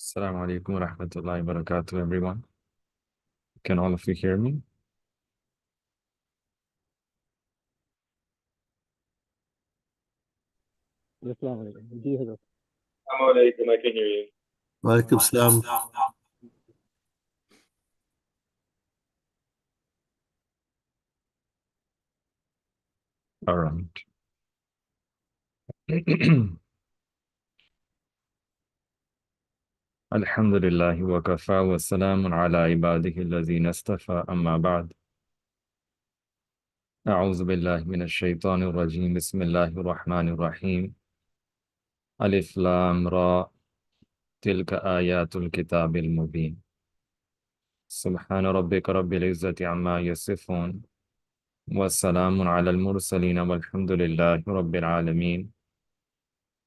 Assalamu alaikum wa rahmatullahi wa barakatuh, everyone. Can all of you hear me? अस्सलाम वालेकुम जी हजरत Assalamualaikum, I can hear you. वालेकुम सलाम। All right. Alhamdulillahi wa kafa wa salamun ala ibadihi alladhina istafa amma ba'd. أعوذ بالله من الشيطان الرجيم بسم الله الرحمن الرحيم ألف لام را تلك آيات الكتاب المبين سبحان ربك رب العزة عما يصفون والسلام على المرسلين والحمد لله رب العالمين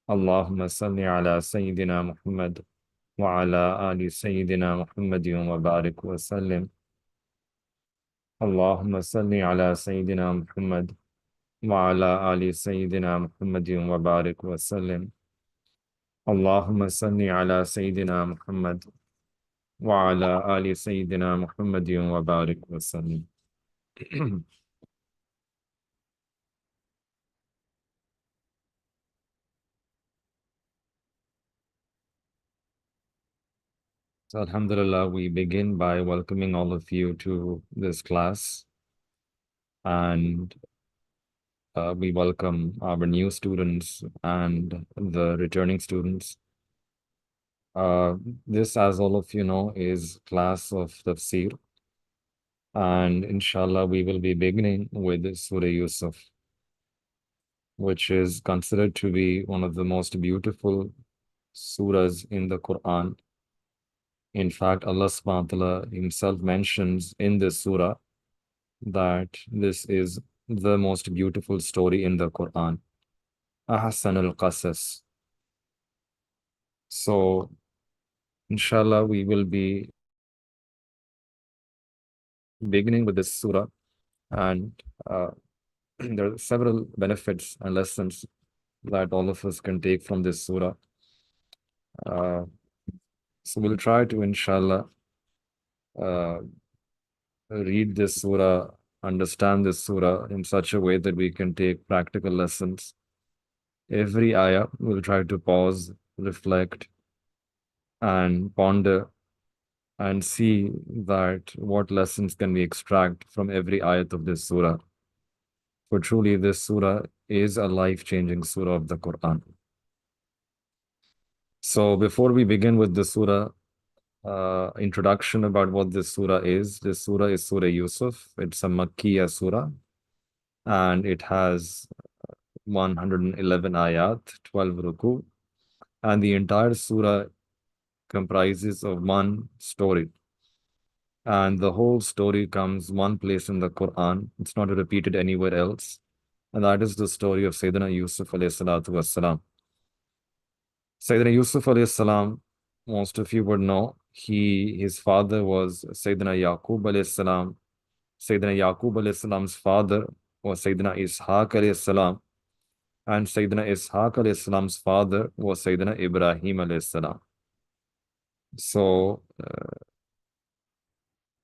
اللهم صل على سيدنا محمد وعلى آل سيدنا محمد وبارك وسلم اللهم صل على سيدنا محمد وعلى آل سيدنا محمد وبارك وسلم اللهم صل على سيدنا محمد وعلى آل سيدنا محمد وبارك وسلم So Alhamdulillah, we begin by welcoming all of you to this class, and we welcome our new students and the returning students. This, as all of you know, is class of Tafsir, and inshallah we will be beginning with Surah Yusuf, which is considered to be one of the most beautiful surahs in the Quran. In fact, Allah subhanahu wa ta'ala himself mentions in this surah that this is the most beautiful story in the Quran. Hasan al-Qasas. So, inshallah, we will be beginning with this surah, and there are several benefits and lessons that all of us can take from this surah. So we'll try to, inshallah, read this surah, understand this surah in such a way that we can take practical lessons. Every ayah, we'll try to pause, reflect, and ponder, and see that what lessons can we extract from every ayat of this surah. For truly, this surah is a life-changing surah of the Quran. So before we begin with the surah, introduction about what this surah is. This surah is Surah Yusuf. It's a Makkiya surah, and it has 111 ayat, 12 ruku, and the entire surah comprises of one story. And the whole story comes one place in the Quran. It's not repeated anywhere else. And that is the story of Sayyidina Yusuf alayhi salatu wassalam. Sayyidina Yusuf alayhi salam, most of you would know, his father was Sayyidina Yaqub alayhi salam. Sayyidina Yaqub alayhi salam's father was Sayyidina Ishaq alayhi salam. And Sayyidina Ishaq alayhi salam's father was Sayyidina Ibrahim alayhi salam. So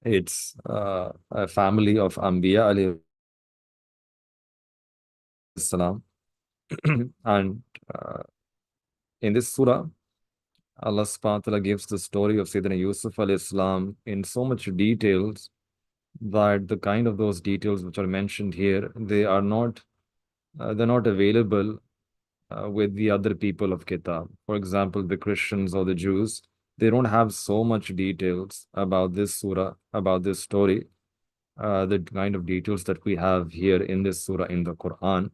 it's a family of Anbiya alayhi salam. And in this surah, Allah subhanahu wa ta'ala gives the story of Sayyidina Yusuf alayhi salam in so much details that the kind of those details which are mentioned here, they're not available with the other people of Kitab. For example, the Christians or the Jews, they don't have so much details about this surah, about this story, the kind of details that we have here in this surah in the Quran.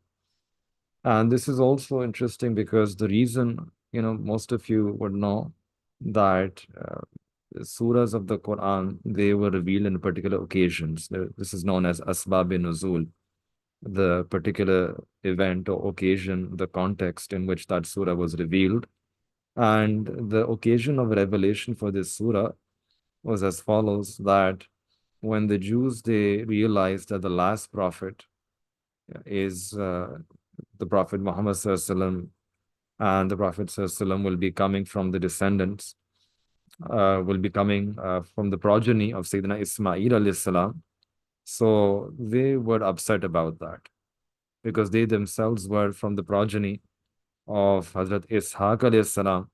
And this is also interesting because the reason, most of you would know that surahs of the Quran, they were revealed in particular occasions. This is known as Asbab-e-Nuzul, the particular event or occasion, the context in which that surah was revealed. And the occasion of revelation for this surah was as follows, that when the Jews, they realized that the last prophet is the Prophet Muhammad Sallallahu Alaihi Wasallam, and the Prophet Sallallahu Alaihi Wasallam will be coming from the descendants will be coming from the progeny of Sayyidina Ismail alayhi salam. So they were upset about that because they themselves were from the progeny of Hazrat Ishaq alayhi salam.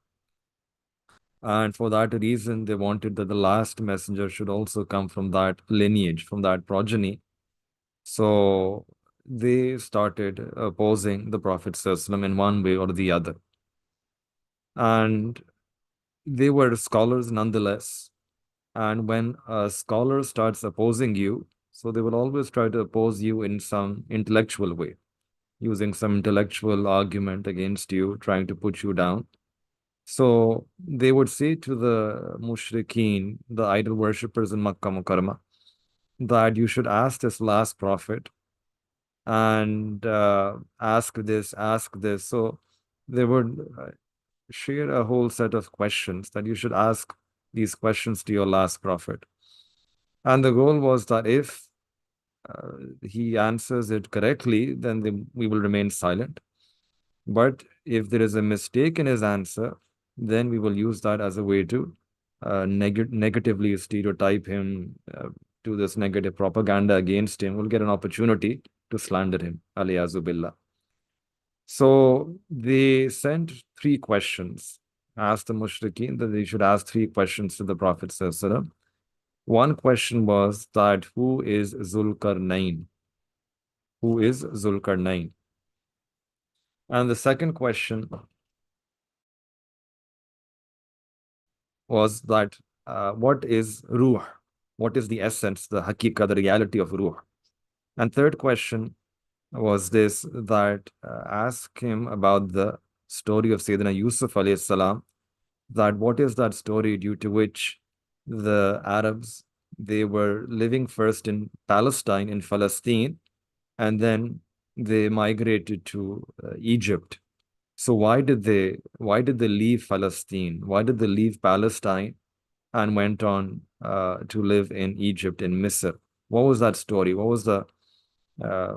And for that reason, they wanted that the last messenger should also come from that lineage, from that progeny. So they started opposing the Prophet ﷺ in one way or the other. And they were scholars nonetheless. And when a scholar starts opposing you, so they will always try to oppose you in some intellectual way, using some intellectual argument against you, trying to put you down. So they would say to the mushrikeen, the idol worshippers in Makkah Mukarramah, that you should ask this last prophet and ask this, ask this. So they would share a whole set of questions that you should ask these questions to your last prophet. And the goal was that if he answers it correctly, then we will remain silent. But if there is a mistake in his answer, then we will use that as a way to negatively stereotype him, do this negative propaganda against him. We'll get an opportunity to slander him. Aliyazu billah. So they sent 3 questions, asked the mushrikeen that they should ask 3 questions to the Prophet sallallahu alaihi wasallam. One question was that who is Zulkarnain? Who is Zulkarnain? And the second question was that what is Ruh? What is the essence, the Hakika, the reality of Ruh? And third question was this, that ask him about the story of Sayyidina Yusuf alayhi salam, that what is that story due to which the Arabs, they were living first in Palestine, in Palestine, and then they migrated to Egypt. So why did they leave Palestine? Why did they leave Palestine and went on to live in Egypt, in Misr? What was that story? What was the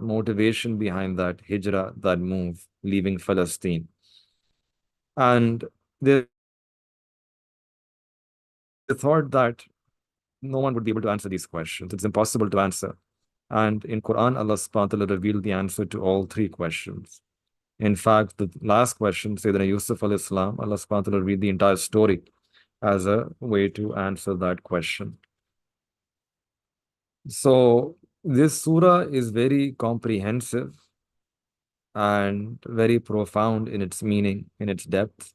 motivation behind that hijrah, that move, leaving Palestine? And they thought that no one would be able to answer these questions. It's impossible to answer. And in Quran, Allah subhanahu wa ta'ala revealed the answer to all 3 questions. In fact, the last question, Sayyidina Yusuf alayhi salam, Allah subhanahu wa ta'ala read the entire story as a way to answer that question. So this surah is very comprehensive and very profound in its meaning, in its depth.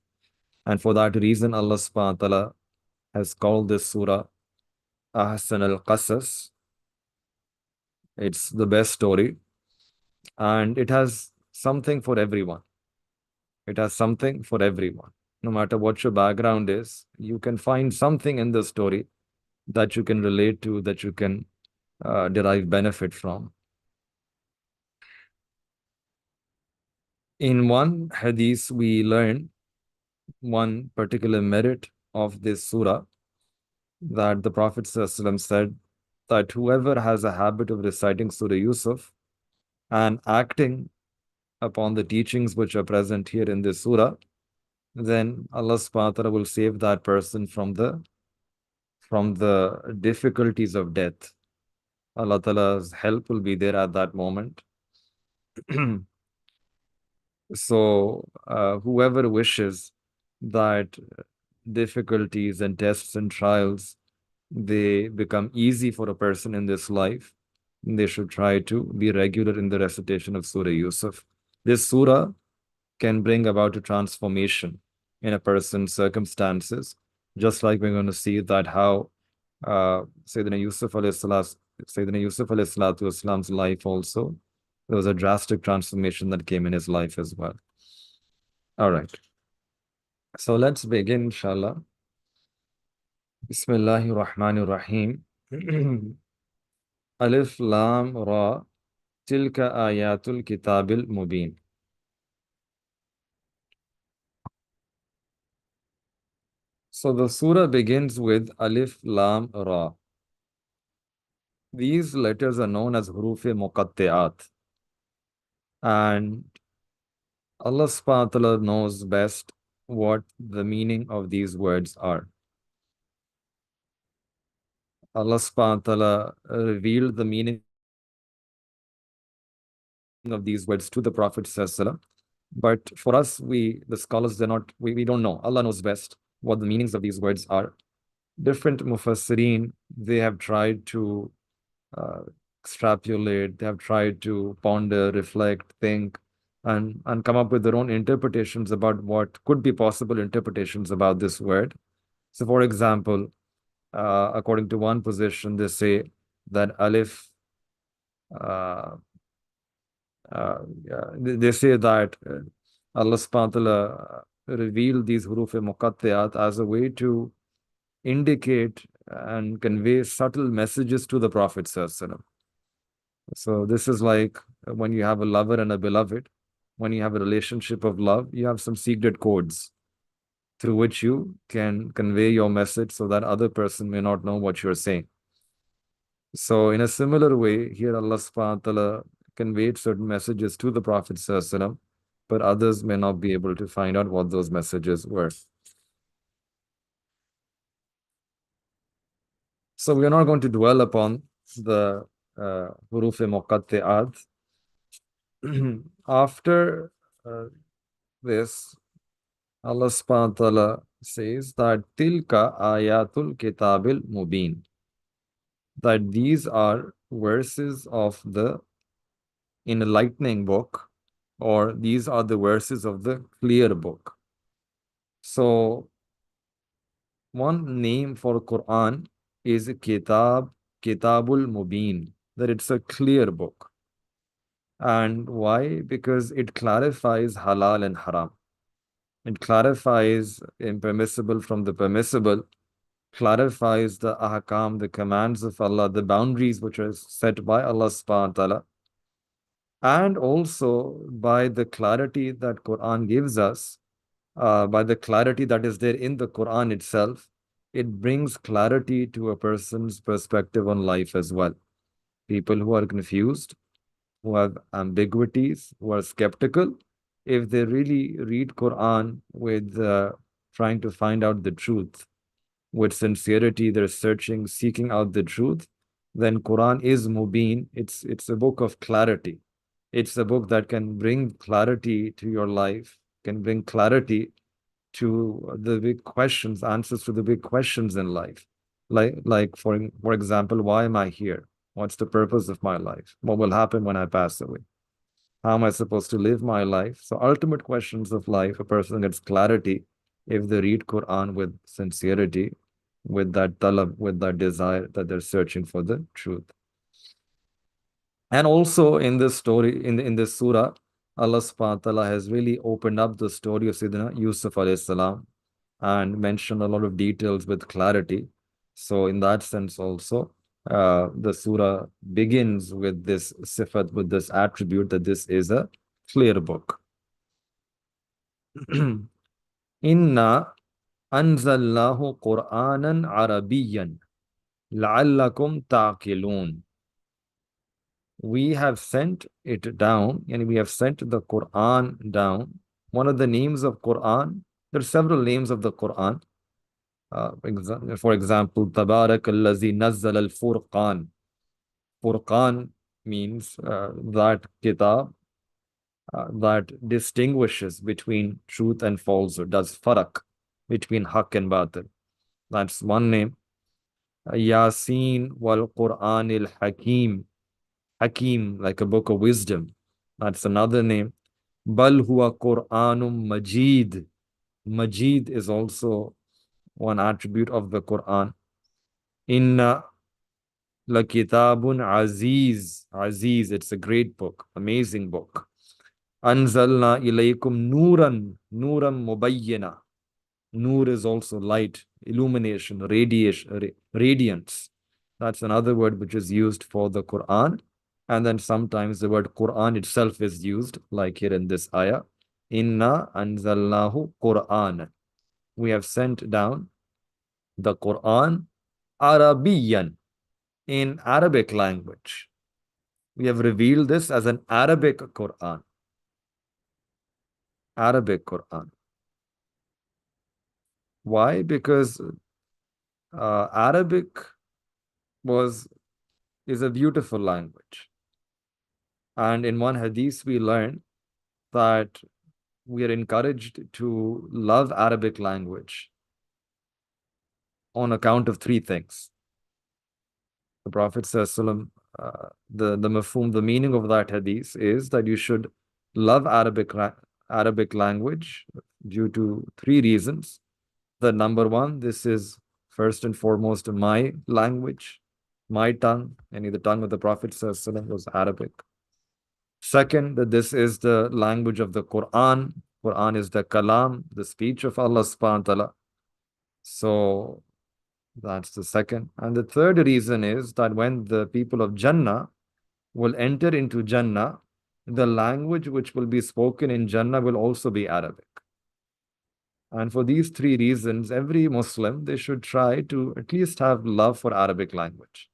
And for that reason, Allah subhanahu wa ta'ala has called this surah Hasan al-Qasas. It's the best story. And it has something for everyone. It has something for everyone. No matter what your background is, you can find something in the story that you can relate to, that you can derive benefit from. In one hadith, we learn one particular merit of this surah, that the Prophet ﷺ said that whoever has a habit of reciting Surah Yusuf and acting upon the teachings which are present here in this surah, then Allah subhanahu wa ta'ala will save that person from the difficulties of death. Allah Ta'ala's help will be there at that moment. So whoever wishes that difficulties and tests and trials, they become easy for a person in this life, they should try to be regular in the recitation of Surah Yusuf. This surah can bring about a transformation in a person's circumstances, just like we're going to see that how Sayyidina Yusuf alayhi salatu wasalam's life also, there was a drastic transformation that came in his life as well. All right. So let's begin, inshallah. Bismillahir Rahmanir Rahim. Alif Lam Ra Tilka Ayatul Kitabil Mubin. So the surah begins with Alif Lam Ra. These letters are known as Huruf-e Muqatti'at. And Allah subhanahu wa ta'ala knows best what the meaning of these words are. Allah subhanahu wa ta'ala revealed the meaning of these words to the Prophet ﷺ. But for us, the scholars, we don't know. Allah knows best what the meanings of these words are. Different mufassirin, they have tried to extrapolate, they have tried to ponder, reflect, think, and come up with their own interpretations about what could be possible interpretations about this word. So, for example, according to one position, they say that alif, they say that Allah subhanahu wa ta'ala revealed these huruf muqattiyat as a way to indicate and convey subtle messages to the Prophet ﷺ. So this is like when you have a lover and a beloved, when you have a relationship of love, you have some secret codes through which you can convey your message so that other person may not know what you're saying. So in a similar way, here Allah subhanahu wa ta'ala conveyed certain messages to the Prophet ﷺ, but others may not be able to find out what those messages were. So we are not going to dwell upon the huruf muqatti'at. After this, Allah subhanahu wa ta'ala says that tilka ayatul kitabil mubin, that these are verses of the enlightening book, or these are the verses of the clear book. So one name for Quran is Kitabul Mubin, that it's a clear book. And why? Because it clarifies halal and haram. It clarifies impermissible from the permissible, clarifies the ahkam, the commands of Allah, the boundaries which are set by Allah subhanahu wa ta'ala. And also by the clarity that Quran gives us, by the clarity that is there in the Quran itself, it brings clarity to a person's perspective on life as well. People who are confused, who have ambiguities, who are skeptical, if they really read Quran with trying to find out the truth, with sincerity, they're searching, seeking out the truth, then Quran is mubin. It's a book of clarity. It's a book that can bring clarity to your life, can bring clarity to the big questions, answers to the big questions in life. Like for example, why am I here? What's the purpose of my life? What will happen when I pass away? How am I supposed to live my life? So ultimate questions of life, a person gets clarity if they read Quran with sincerity, with that talab, with that desire that they're searching for the truth. And also in this story, in this surah, Allah subhanahu wa ta'ala has really opened up the story of Sayyidina Yusuf alayhi salam and mentioned a lot of details with clarity. So in that sense also, the surah begins with this sifat, with this attribute that this is a clear book. Inna anzalnahu Qur'anan Arabiyyan la'allakum ta'qilun. We have sent it down, and we have sent the Quran down. One of the names of Quran, there are several names of the Quran. For example, Tabarak allazi nazzal al-Furqan. Furqan means that kitab that distinguishes between truth and falsehood, does farak between haq and batil. That's one name. Yasin wal Quran al Hakim. Hakim, like a book of wisdom. That's another name. Bal huwa Quranum Majid. Majid is also one attribute of the Quran. Inna la kitabun aziz. Aziz, it's a great book, amazing book. Anzalna ilaykum nuran mubayyana. Nur is also light, illumination, radiation, radiance. That's another word which is used for the Quran. And then sometimes the word Quran itself is used, like here in this ayah. Inna anzalnahu Quran. We have sent down the Quran Arabiyan, in Arabic language. We have revealed this as an Arabic Quran. Arabic Quran. Why? Because Arabic is a beautiful language. And in one hadith, we learn that we are encouraged to love Arabic language on account of three things. The Prophet ﷺ, the mafhum, the meaning of that hadith is that you should love Arabic language due to three reasons. That number one, this is first and foremost my language, my tongue, and the tongue of the Prophet ﷺ was Arabic. Second, that this is the language of the Quran. Quran is the kalam, the speech of Allah subhanahu wa ta'ala. So that's the second. And the third reason is that when the people of Jannah will enter into Jannah, the language which will be spoken in Jannah will also be Arabic. And for these three reasons, every Muslim, they should try to at least have love for Arabic language.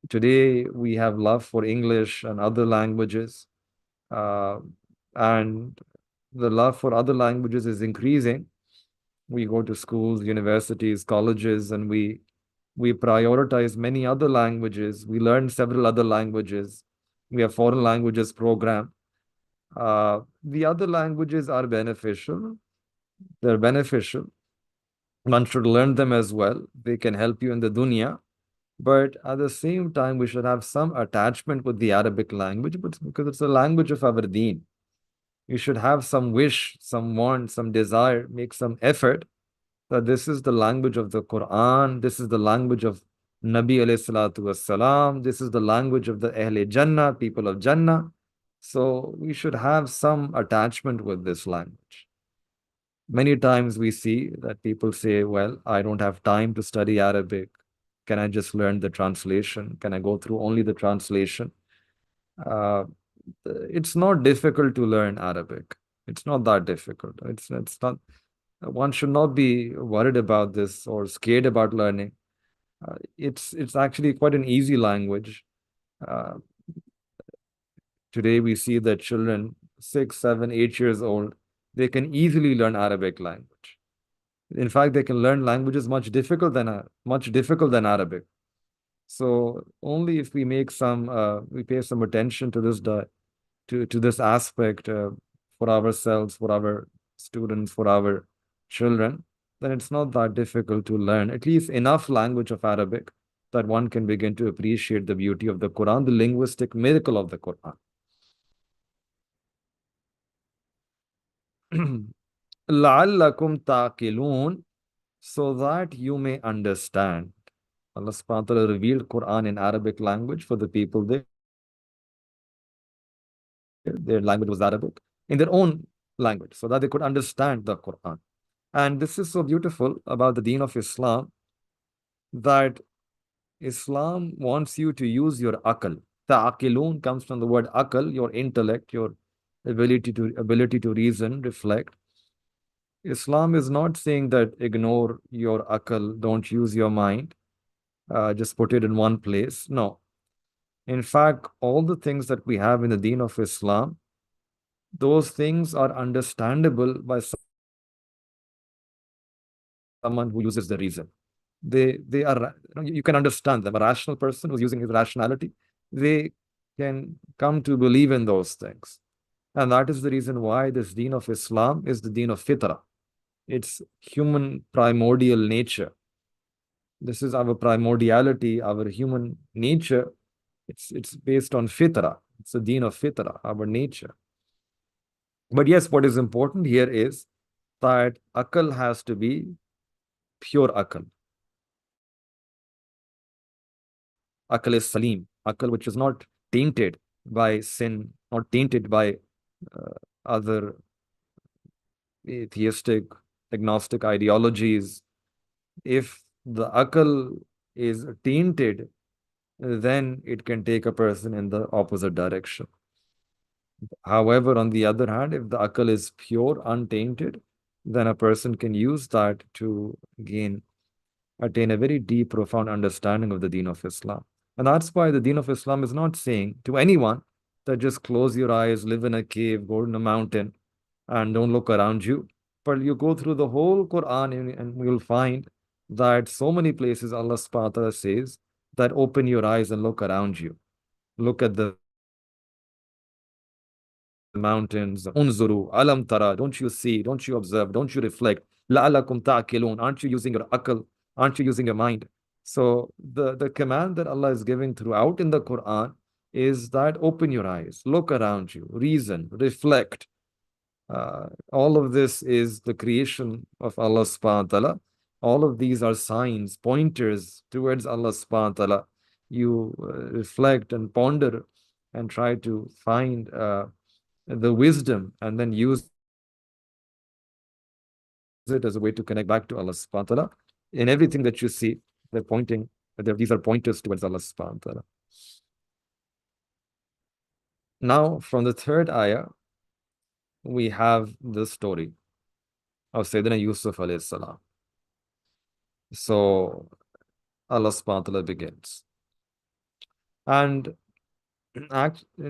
Today, we have love for English and other languages. And the love for other languages is increasing. We go to schools, universities, colleges, and we prioritize many other languages. We learn several other languages. We have foreign languages program. The other languages are beneficial. They're beneficial. One should learn them as well. They can help you in the dunya. But at the same time, we should have some attachment with the Arabic language because it's the language of our deen. You should have some wish, some want, some desire, make some effort that this is the language of the Quran, this is the language of Nabi alayhi salatu wassalam, this is the language of the Ahle Jannah, people of Jannah. So we should have some attachment with this language. Many times we see that people say, well, I don't have time to study Arabic. Can I just learn the translation? Can I go through only the translation? It's not difficult to learn Arabic. It's not that difficult. It's not. One should not be worried about this or scared about learning. It's actually quite an easy language. Today we see that children 6, 7, 8 years old, they can easily learn Arabic language. In fact, they can learn languages much difficult than Arabic. So only if we make we pay some attention to this to this aspect for ourselves, for our students, for our children, then it's not that difficult to learn at least enough language of Arabic that one can begin to appreciate the beauty of the Quran, the linguistic miracle of the Quran. لَعَلَّكُمْ تَعْقِلُونَ, so that you may understand. Allah subhanahu wa ta'ala revealed Quran in Arabic language for the people there. Their language was Arabic, in their own language, so that they could understand the Quran. And this is so beautiful about the deen of Islam, that Islam wants you to use your akal. Ta'aqilun comes from the word akal, your intellect, your ability to reason, reflect. Islam is not saying that ignore your akal, don't use your mind, just put it in one place. No. In fact, all the things that we have in the deen of Islam, those things are understandable by someone who uses the reason. They are, you can understand them. A rational person who's using his rationality, they can come to believe in those things. And that is the reason why this deen of Islam is the deen of fitrah. It's human primordial nature. This is our primordiality, our human nature. It's based on fitrah. It's the deen of fitrah, our nature. But yes, what is important here is that akal has to be pure akal. Akal is salim, akal which is not tainted by sin, not tainted by other atheistic, agnostic ideologies. If the akal is tainted, then it can take a person in the opposite direction. However, on the other hand, if the akal is pure, untainted, then a person can use that to attain a very deep, profound understanding of the deen of Islam. And that's why the deen of Islam is not saying to anyone that just close your eyes, live in a cave, go in a mountain, and don't look around you. But you go through the whole Quran and you'll find that so many places Allah subhanahu wa ta'ala says that open your eyes and look around you. Look at the mountains. Unzuru, alam tara. Don't you see? Don't you observe? Don't you reflect? La'alakum ta'qilun. Aren't you using your akal? Aren't you using your mind? So the command that Allah is giving throughout in the Quran is that open your eyes, look around you, reason, reflect. All of this is the creation of Allah subhanahu wa ta'ala. All of these are signs, pointers towards Allah subhanahu wa ta'ala. You reflect and ponder and try to find the wisdom and then use it as a way to connect back to Allah subhanahu wa ta'ala. In everything that you see, they're pointing, these are pointers towards Allah subhanahu wa ta'ala. Now, from the third ayah, we have the story of Sayyidina Yusuf alayhi salam. So, Allah subhanahu wa ta'ala begins. And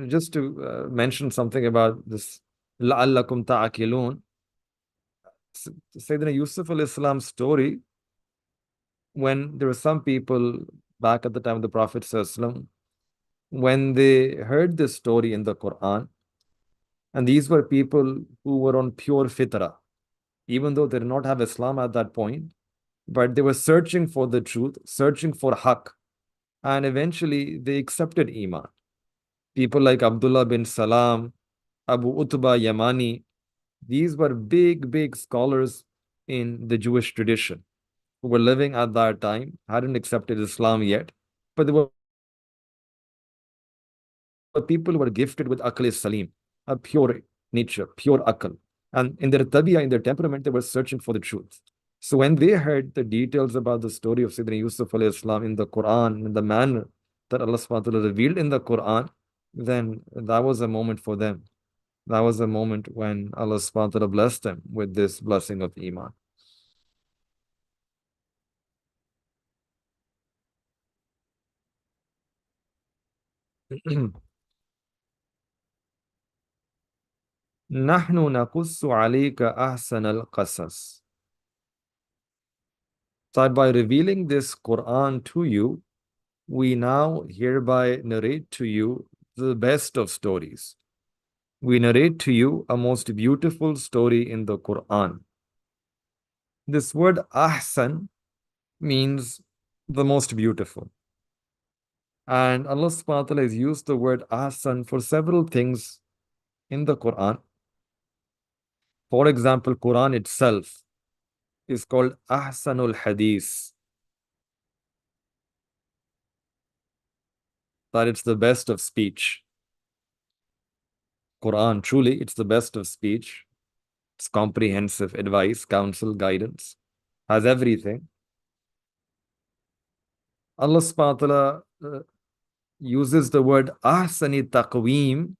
just to mention something about this, لَعَلَّكُمْ تَعْقِلُونَ, Sayyidina Yusuf alayhi salam's story, when there were some people back at the time of the Prophet sallallahu, when they heard this story in the Quran, and these were people who were on pure fitrah, even though they did not have Islam at that point, but they were searching for the truth, searching for haqq, and eventually they accepted Iman. People like Abdullah bin Salam, Abu Utba Yamani, these were big scholars in the Jewish tradition who were living at that time, hadn't accepted Islam yet, but they were people who were gifted with Aql Salim, a pure nature, pure Aql. And in their tabiyah, in their temperament, they were searching for the truth. So when they heard the details about the story of Sayyidina Yusuf alayhi salam in the Quran, in the manner that Allah subhanahu wa ta'ala revealed in the Quran, then that was a moment for them. That was a moment when Allah subhanahu wa ta'ala blessed them with this blessing of Iman. نحن نقص عليك أحسن القصص. That by revealing this Quran to you, we now hereby narrate to you the best of stories. We narrate to you a most beautiful story in the Quran. This word ahsan means the most beautiful. And Allah subhanahu wa ta'ala has used the word ahsan for several things in the Quran. For example, Quran itself is called ahsanul hadith. That it's the best of speech. Quran, truly, it's the best of speech. It's comprehensive advice, counsel, guidance, has everything. Allah subhanahu wa ta'ala uses the word ahsani taqweem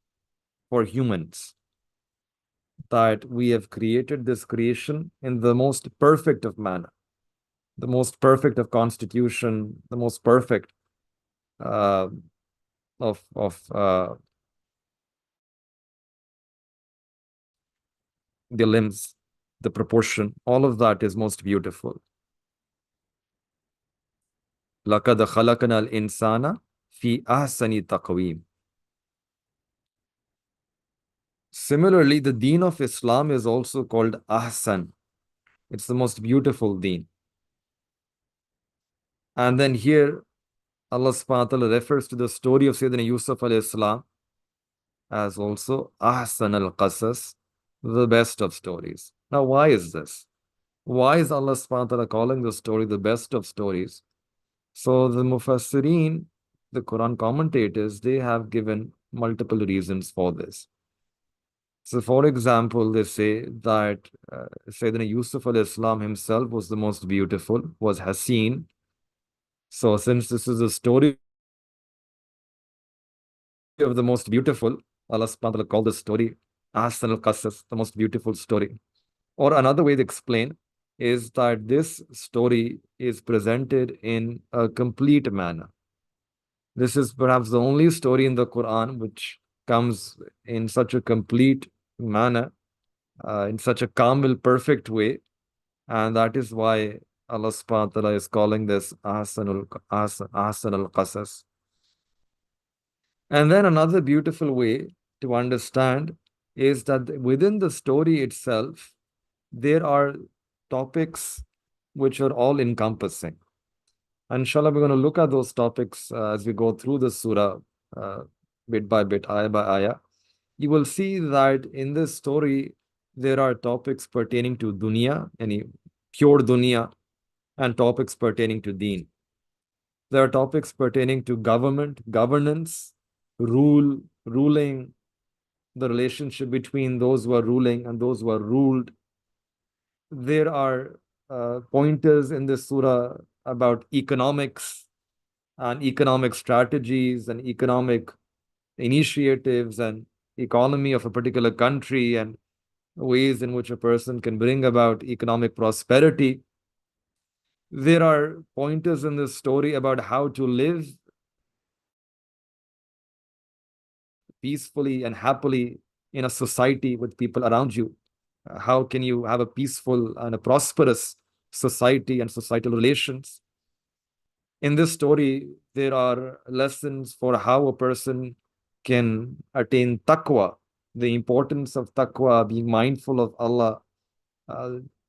for humans. That we have created this creation in the most perfect of manner, the most perfect of constitution, the most perfect of the limbs, the proportion, all of that is most beautiful. لَقَدْ خَلَقْنَا الْإِنسَانَ فِي أَحْسَنِ تَقْوِيمٍ. Similarly, the deen of Islam is also called Ahsan. It's the most beautiful deen. And then here, Allah subhanahu wa ta'ala refers to the story of Sayyidina Yusuf alayhi salam as also Ahsan al-Qasas, the best of stories. Now, why is this? Why is Allah subhanahu wa ta'ala calling the story the best of stories? So the Mufassirin, the Quran commentators, they have given multiple reasons for this. So for example, they say that Sayyidina Yusuf alayhi salam himself was the most beautiful, was Hasan. So since this is a story of the most beautiful, Allah subhanahu wa ta'ala called this story Ahsan al-Qasas, the most beautiful story. Or another way to explain is that this story is presented in a complete manner. This is perhaps the only story in the Quran which comes in such a complete manner, in such a kamil, perfect way. And that is why Allah subhanahu wa ta'ala is calling this Ahsan al-Qasas. And then another beautiful way to understand is that within the story itself, there are topics which are all encompassing. Inshallah, we're going to look at those topics as we go through the surah bit by bit, ayah by ayah. You will see that in this story, there are topics pertaining to dunya, any pure dunya, and topics pertaining to deen. There are topics pertaining to government, governance, ruling, the relationship between those who are ruling and those who are ruled. There are pointers in this surah about economics and economic strategies and economic initiatives and economy of a particular country and ways in which a person can bring about economic prosperity. There are pointers in this story about how to live peacefully and happily in a society with people around you. How can you have a peaceful and a prosperous society and societal relations? In this story, there are lessons for how a person can attain taqwa, the importance of taqwa, being mindful of Allah,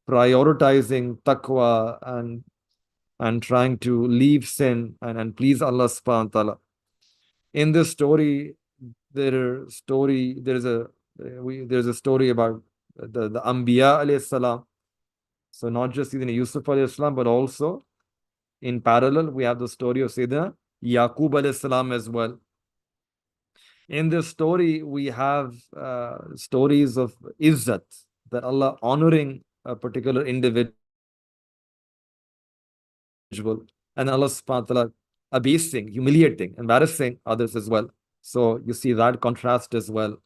prioritizing taqwa and trying to leave sin and please Allah subhanahu wa ta'ala. In this story, there's a story about the Anbiya alayhi salam. So not just Sayyidina Yusuf alayhi salam, but also in parallel, we have the story of Sayyidina Yaqub alayhi salam as well. In this story, we have stories of izzat, that Allah honoring a particular individual, and Allah subhanahu wa ta'ala abasing, humiliating, embarrassing others as well. So you see that contrast as well.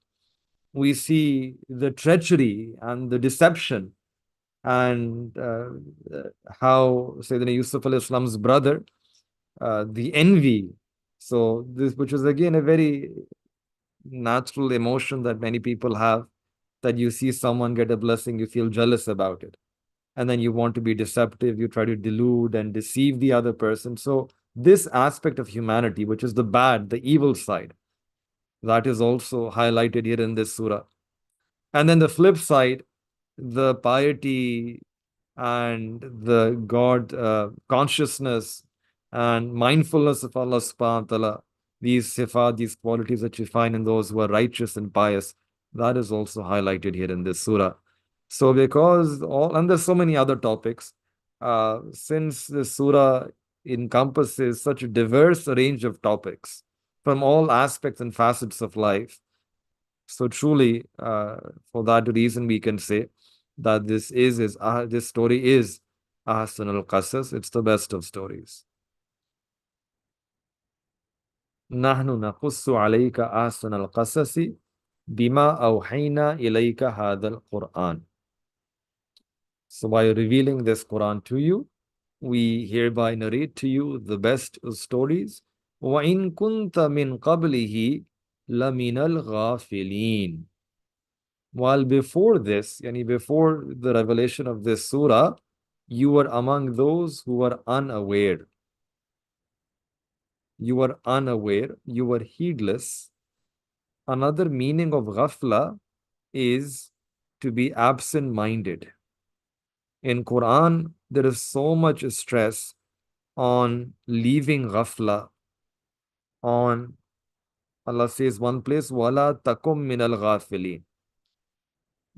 We see the treachery and the deception and how Sayyidina Yusuf alayhi salam's brother, the envy. So this, which is again a very natural emotion that many people have, that you see someone get a blessing, you feel jealous about it. And then you want to be deceptive, you try to delude and deceive the other person. So this aspect of humanity, which is the bad, the evil side, that is also highlighted here in this surah. And then the flip side, the piety and the God consciousness and mindfulness of Allah subhanahu wa ta'ala, these sifat, these qualities that you find in those who are righteous and pious, that is also highlighted here in this surah. So because and there's so many other topics, since this surah encompasses such a diverse range of topics from all aspects and facets of life, so truly, for that reason, we can say that this story is Ahsan al-Qasas. It's the best of stories. نحن نقص عليك أحسن القصص بما أوحينا إليك هذا القرآن. So by revealing this Quran to you, we hereby narrate to you the best of stories. وَإِن كُنْتَ مِنْ قَبْلِهِ لَمِنَ الْغَافِلِينَ. While before this, yani before the revelation of this surah, you were among those who were unaware. You were unaware, you were heedless. Another meaning of ghafla is to be absent-minded. In Quran, there is so much stress on leaving ghafla, on, Allah says one place, وَلَا تَكُمْ مِنَ الْغَافِلِينَ,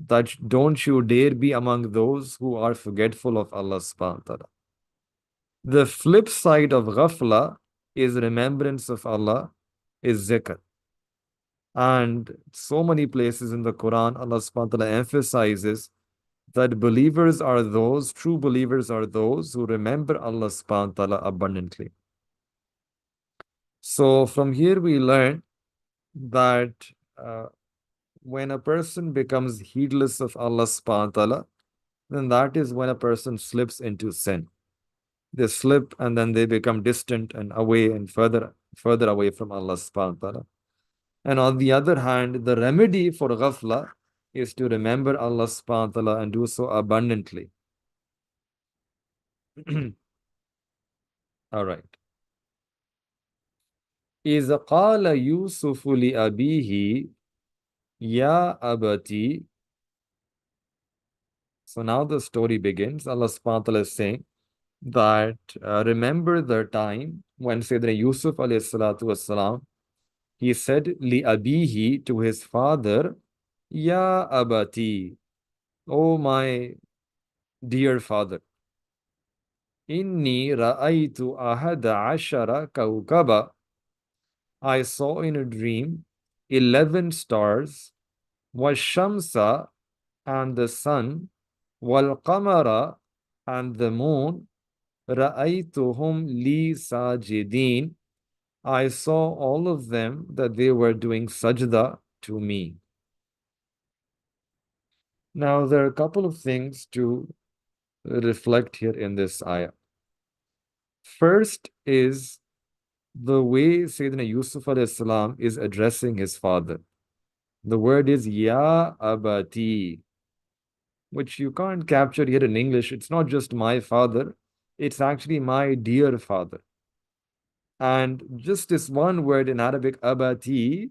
that don't you dare be among those who are forgetful of Allah subhanahu wa ta'ala. The flip side of ghafla is remembrance of Allah, is zikr. And so many places in the Quran, Allah subhanahu wa ta'ala emphasizes that believers are those, true believers are those who remember Allah subhanahu wa ta'ala abundantly. So from here we learn that when a person becomes heedless of Allah subhanahu wa ta'ala, then that is when a person slips into sin. They slip and then they become distant and away and further away from Allah subhanahu wa ta'ala. And on the other hand, the remedy for ghafla is to remember Allah subhanahu wa ta'ala and do so abundantly. All right. إذ قال يوسف لأبيه يا أبتي. So now the story begins. Allah subhanahu wa ta'ala is saying that remember the time when Sayyidina Yusuf alayhi salatu wasalam, he said li abihi, to his father, Ya abati, oh my dear father, inni ra'aytu ahada ashara kawkaba, I saw in a dream 11 stars, washamsa, and the sun, wal qamara, and the moon, ra'aytuhum li sajidin, I saw all of them that they were doing sajda to me. Now, there are a couple of things to reflect here in this ayah. First is the way Sayyidina Yusuf alayhi salam is addressing his father. The word is Ya Abati, which you can't capture here in English. It's not just my father, it's actually my dear father. And just this one word in Arabic, Abati,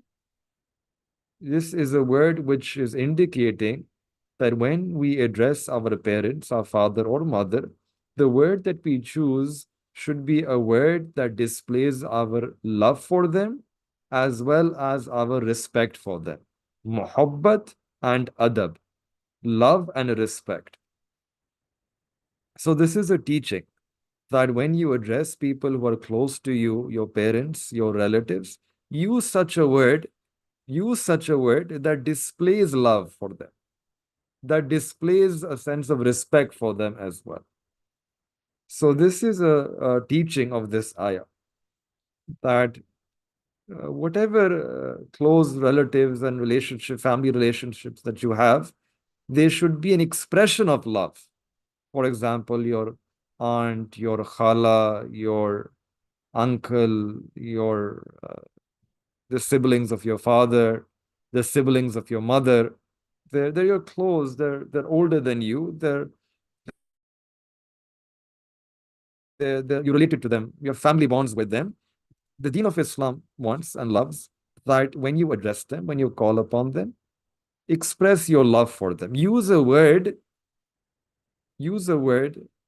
this is a word which is indicating that when we address our parents, our father or mother, the word that we choose should be a word that displays our love for them as well as our respect for them. Muhabbat and adab, love and respect. So this is a teaching that when you address people who are close to you, your parents, your relatives, use such a word that displays love for them, that displays a sense of respect for them as well. So this is a teaching of this ayah, that whatever close relatives and family relationships that you have, they should be an expression of love. For example, your aunt, your khala, your uncle, the siblings of your father, the siblings of your mother. They're your close. They're older than you. You related to them. Your family bonds with them. The Deen of Islam wants and loves that when you address them, when you call upon them, express your love for them. Use a word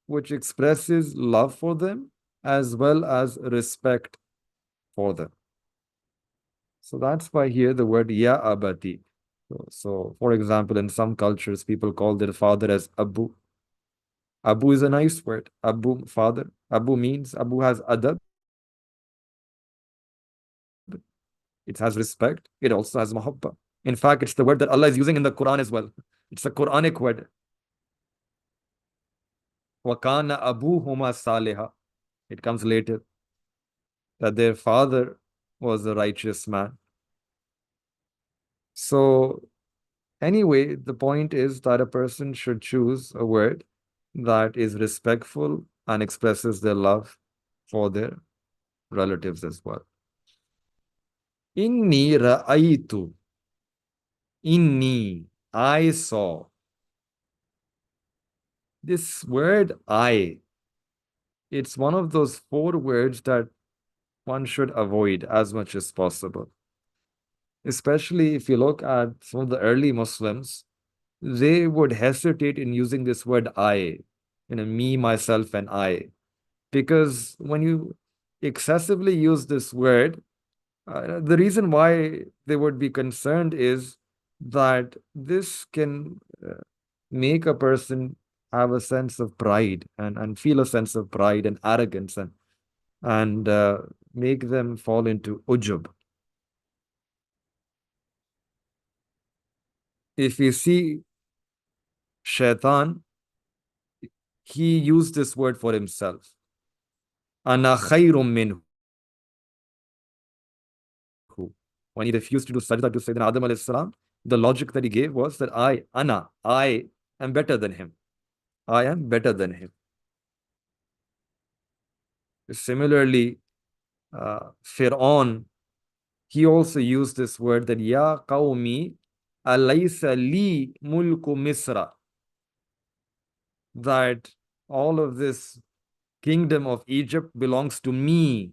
which expresses love for them as well as respect for them. So that's why here the word Ya Abati. So, for example, in some cultures, people call their father as Abu. Abu is a nice word. Abu, father. Abu has adab. It has respect. It also has mahabba. In fact, it's the word that Allah is using in the Quran as well. It's a Quranic word. Wakana abuhuma saliha. It comes later that their father was a righteous man. So, anyway, the point is that a person should choose a word that is respectful and expresses their love for their relatives as well. Inni ra'aytu. Inni, I saw. This word I, it's one of those 4 words that one should avoid as much as possible. Especially if you look at some of the early Muslims, they would hesitate in using this word I, me, myself, and I. Because when you excessively use this word, the reason why they would be concerned is that this can make a person have a sense of pride and feel a sense of pride and arrogance and make them fall into ujub. If you see Shaitan, he used this word for himself. Ana khayrum minhu. When he refused to do sajda to Sayyidina Adam alayhi salam, the logic that he gave was that I am better than him. I am better than him. Similarly, Fir'aun, he also used this word that Ya qawmi alaysa li mulku Misra. That all of this kingdom of Egypt belongs to me.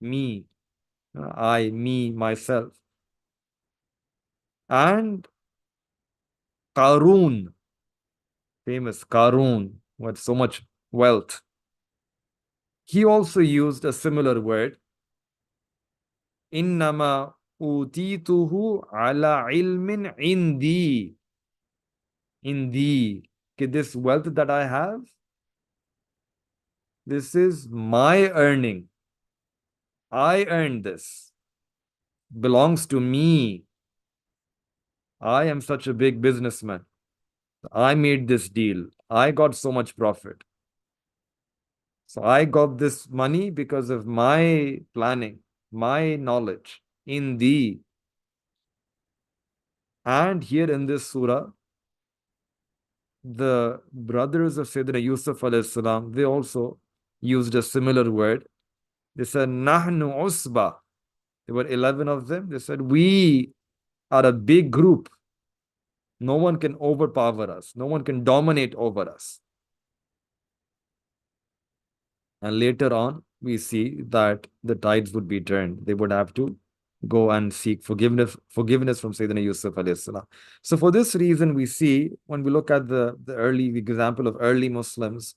Me. Me, myself. And Qarun, famous Qarun, with so much wealth. He also used a similar word. Innama utituhu ala ilmin indi. Indi. This wealth that I have, this is my earning. I earned this. Belongs to me. I am such a big businessman. I made this deal. I got so much profit. So I got this money because of my planning, my knowledge in thee. And here in this surah, the brothers of Sayyidina Yusuf alayhi salam, they also used a similar word. They said, Nahnu usba. There were 11 of them. They said, we are a big group. No one can overpower us. No one can dominate over us. And later on, we see that the tides would be turned. They would have to go and seek forgiveness from Sayyidina Yusuf alayhi salam. So for this reason, we see when we look at the early example of early Muslims,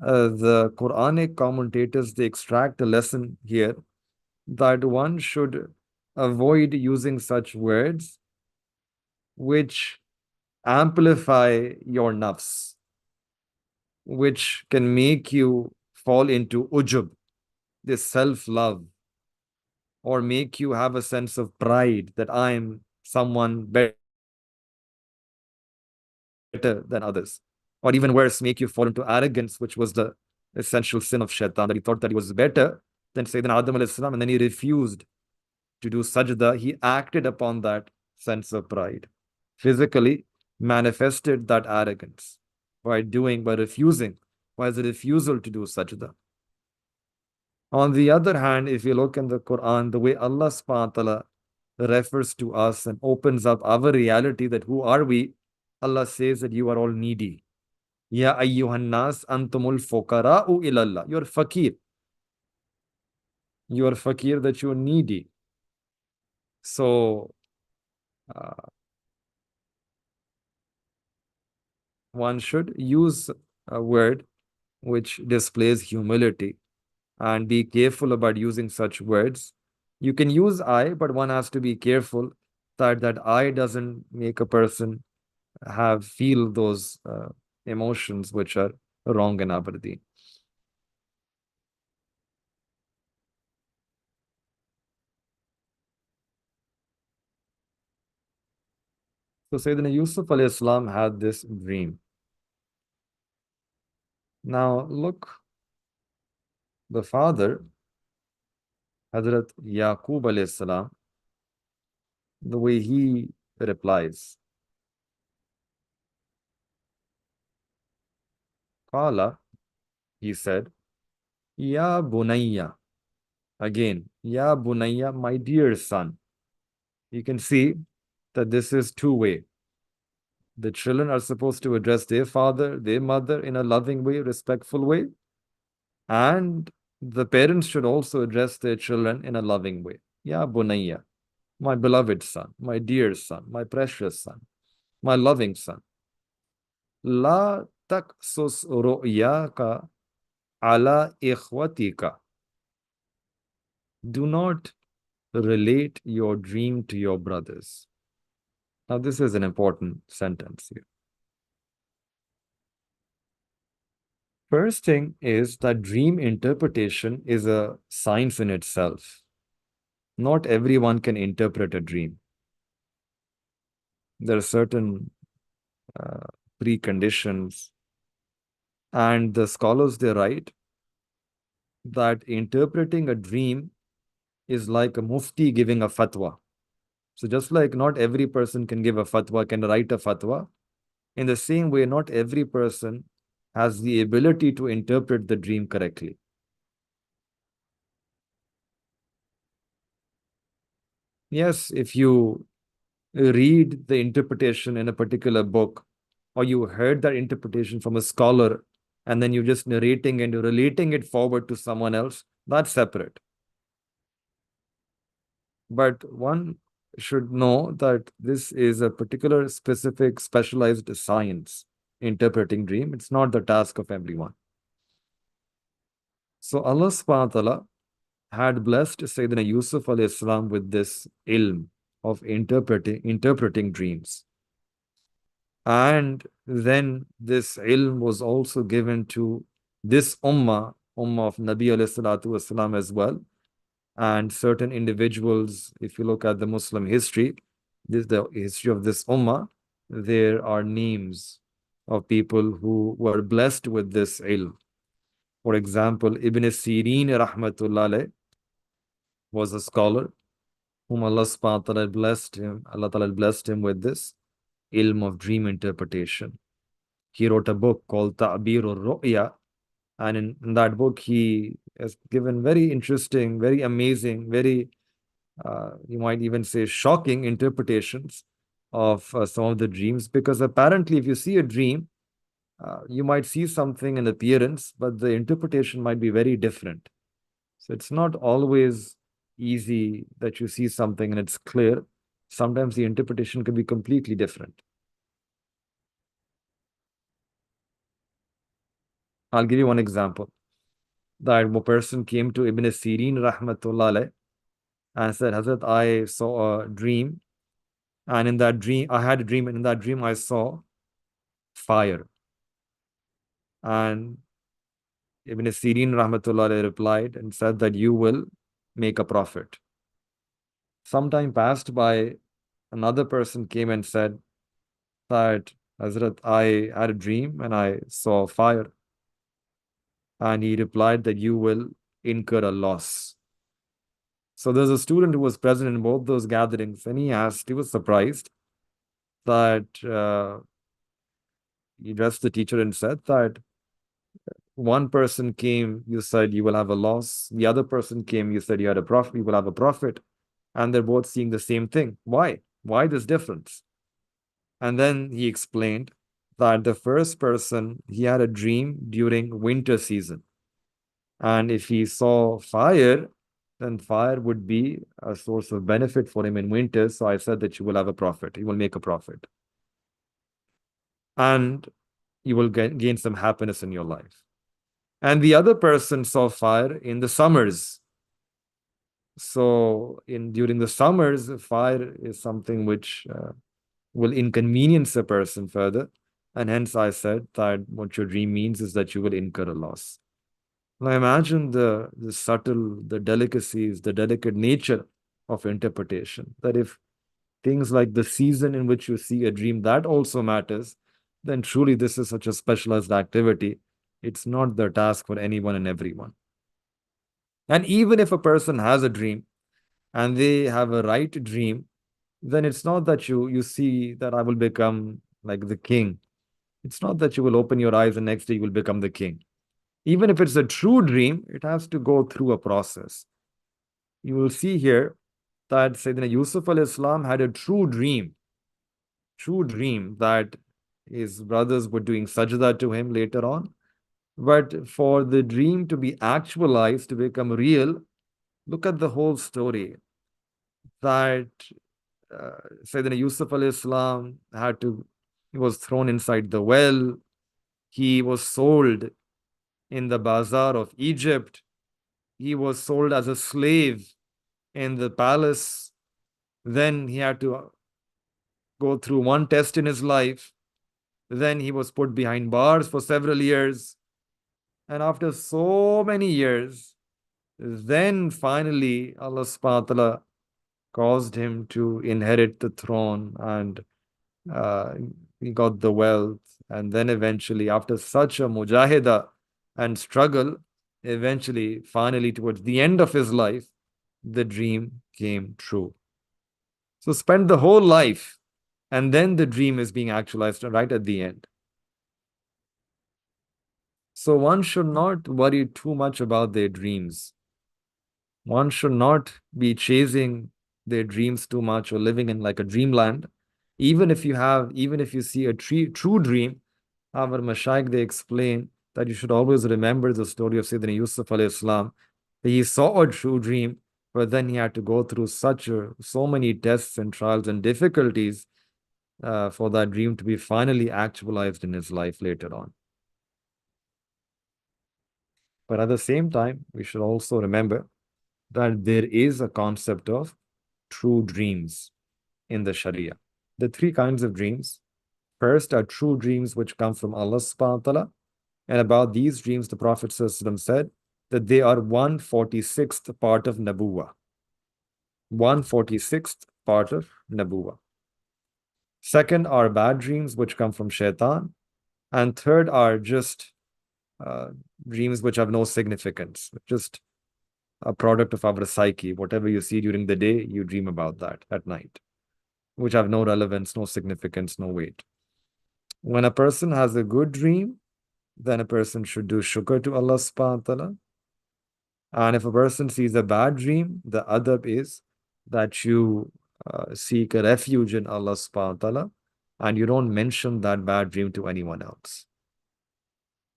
the Quranic commentators, they extract a lesson here that one should avoid using such words which amplify your nafs, which can make you fall into ujub, this self-love, or make you have a sense of pride that I am someone better than others. Or even worse, make you fall into arrogance, which was the essential sin of Shaitan, that he thought that he was better than Sayyidina Adam alayhi salam, and then he refused to do sajda. He acted upon that sense of pride, physically manifested that arrogance by refusing, by his refusal to do sajda. On the other hand, if you look in the Quran, the way Allah subhanahu wa ta'ala refers to us and opens up our reality, that who are we? Allah says that you are all needy. Ya ayyuhan nas antumul fuqara'u ilallah. You're fakir. You are fakir, that you're needy. So, one should use a word which displays humility and be careful about using such words. You can use I, but one has to be careful that that I doesn't make a person feel those emotions which are wrong in our deen. So Sayyidina Yusuf alayhi salam had this dream. Now look, the father, Hazrat Yaqub alayhi salam, the way he replies. Qala, he said, Ya bunayya. Again, Ya bunayya, my dear son. You can see that this is two-way. The children are supposed to address their father, their mother in a loving way, respectful way. And the parents should also address their children in a loving way. Ya bunayya, my beloved son, my dear son, my precious son, my loving son. La taqsus ru'yaka ala ikhwatika. Do not relate your dream to your brothers. Now, this is an important sentence here. First thing is that dream interpretation is a science in itself. Not everyone can interpret a dream. There are certain preconditions, and the scholars, they write that interpreting a dream is like a mufti giving a fatwa. So just like not every person can give a fatwa, can write a fatwa, in the same way, not every person has the ability to interpret the dream correctly. Yes, if you read the interpretation in a particular book, or you heard that interpretation from a scholar, and then you're just narrating and you're relating it forward to someone else, that's separate. But one should know that this is a particular, specific, specialized science, interpreting dream. It's not the task of everyone. So Allah subhanahu wa ta'ala had blessed Sayyidina Yusuf alayhi salam with this ilm of interpreting dreams. And then this ilm was also given to this ummah of Nabi alayhi salatu wasalam as well. And certain individuals, if you look at the Muslim history, the history of this ummah, there are names of people who were blessed with this ilm. For example, Ibn Sirin rahmatullah alayh was a scholar whom Allah subhanahu wa ta'ala blessed him. Allah ta'ala blessed him with this ilm of dream interpretation. He wrote a book called Ta'bir al-Ru'ya, and in that book he has given very interesting, very amazing, very you might even say shocking interpretations of some of the dreams, because apparently if you see a dream, you might see something in appearance, but the interpretation might be very different. So it's not always easy that you see something and it's clear. Sometimes the interpretation can be completely different. I'll give you one example. That a person came to Ibn Sirin rahmatullah alayh and said, Hazrat, I saw a dream, and in that dream, I had a dream, and in that dream I saw fire. And Ibn Sirin rahmatullah alayhi replied and said that you will make a prophet. Some time passed by, another person came and said that, Hazrat, I had a dream and I saw fire. And he replied that you will incur a loss. So there's a student who was present in both those gatherings, and he was surprised that he addressed the teacher and said that one person came, you said you will have a loss. The other person came, you said you had a profit, you will have a profit. And they're both seeing the same thing. Why? Why this difference? And then he explained that the first person, he had a dream during winter season. And if he saw fire, then fire would be a source of benefit for him in winter. So I said that you will have a profit. You will make a profit. And you will gain some happiness in your life. And the other person saw fire in the summers. So during the summers, fire is something which will inconvenience a person further. And hence I said that what your dream means is that you will incur a loss. Now imagine the subtle, the delicacies, the delicate nature of interpretation. That if things like the season in which you see a dream, that also matters, then truly this is such a specialized activity. It's not the task for anyone and everyone. And even if a person has a dream and they have a right dream, then it's not that you see that I will become like the king. It's not that you will open your eyes and next day you will become the king. Even if it's a true dream, it has to go through a process. You will see here that Sayyidina Yusuf alayhi salam had a true dream that his brothers were doing sajda to him later on. But for the dream to be actualized, to become real, look at the whole story. That Sayyidina Yusuf alayhi salam he was thrown inside the well. He was sold in the bazaar of Egypt. He was sold as a slave in the palace. Then he had to go through one test in his life. Then he was put behind bars for several years. And after so many years, then finally Allah subhanahu wa ta'ala caused him to inherit the throne, and he got the wealth. And then eventually, after such a mujahida and struggle, eventually, finally, towards the end of his life, the dream came true. So spend the whole life, and then the dream is being actualized right at the end. So one should not worry too much about their dreams. One should not be chasing their dreams too much or living in like a dreamland. Even if you see a true dream, our Mashaykh, they explain that you should always remember the story of Sayyidina Yusuf alayhi salam. He saw a true dream, but then he had to go through so many tests and trials and difficulties for that dream to be finally actualized in his life later on. But at the same time, we should also remember that there is a concept of true dreams in the Sharia. The three kinds of dreams. First are true dreams which come from Allah subhanahu wa ta'ala. And about these dreams, the Prophet said that they are 146th part of Nabuwah. 146th part of Nabuwah. Second are bad dreams which come from Shaitan. And third are just dreams which have no significance, just a product of our psyche. Whatever you see during the day, you dream about that at night, which have no relevance, no significance, no weight. When a person has a good dream, then a person should do shukr to Allah subhanahu wa ta'ala. And if a person sees a bad dream, the adab is that you seek a refuge in Allah subhanahu wa ta'ala and you don't mention that bad dream to anyone else.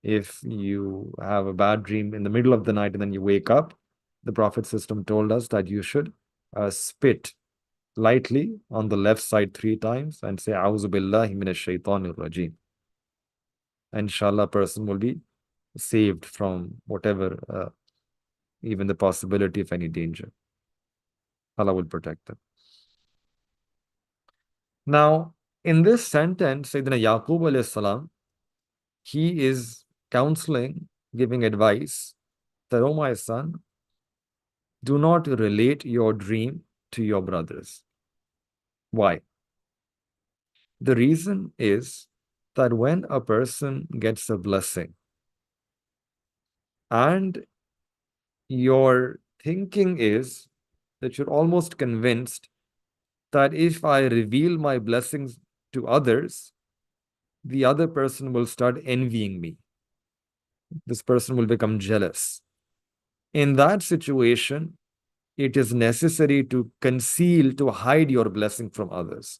If you have a bad dream in the middle of the night and then you wake up, the Prophet told us that you should spit lightly on the left side 3 times and say, A'udhu billahi minash shaitanir rajim. Inshallah, a person will be saved from whatever, even the possibility of any danger. Allah will protect them. Now, in this sentence, Sayyidina Yaqub alayhi salam, he is counseling, giving advice that, oh my son, do not relate your dream to your brothers. Why? The reason is that when a person gets a blessing and your thinking is that you're almost convinced that if I reveal my blessings to others, the other person will start envying me. This person will become jealous. In that situation, it is necessary to conceal, to hide your blessing from others.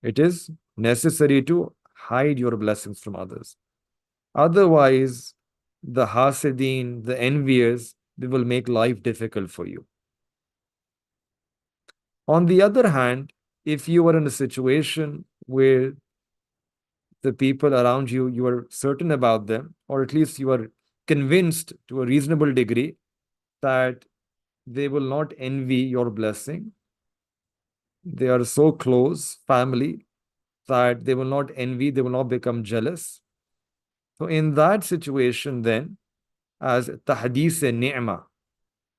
It is necessary to hide your blessings from others. Otherwise, the hasideen, the envious, they will make life difficult for you. On the other hand, if you are in a situation where the people around you, you are certain about them, or at least you are convinced to a reasonable degree that they will not envy your blessing. They are so close, family, that they will not envy, they will not become jealous. So in that situation then, as tahdis ni'mah,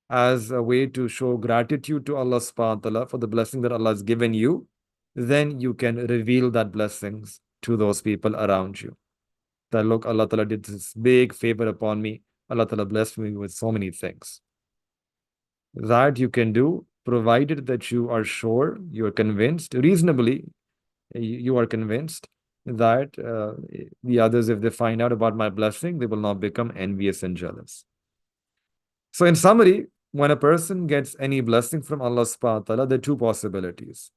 as a way to show gratitude to Allah subhanahu wa ta'ala for the blessing that Allah has given you, then you can reveal that blessings to those people around you. That look, Allah ta'ala did this big favor upon me. Allah ta'ala blessed me with so many things. That you can do, provided that you are sure, you are convinced, reasonably, you are convinced that the others, if they find out about my blessing, they will not become envious and jealous. So in summary, when a person gets any blessing from Allah subhanahu wa ta'ala, there are 2 possibilities.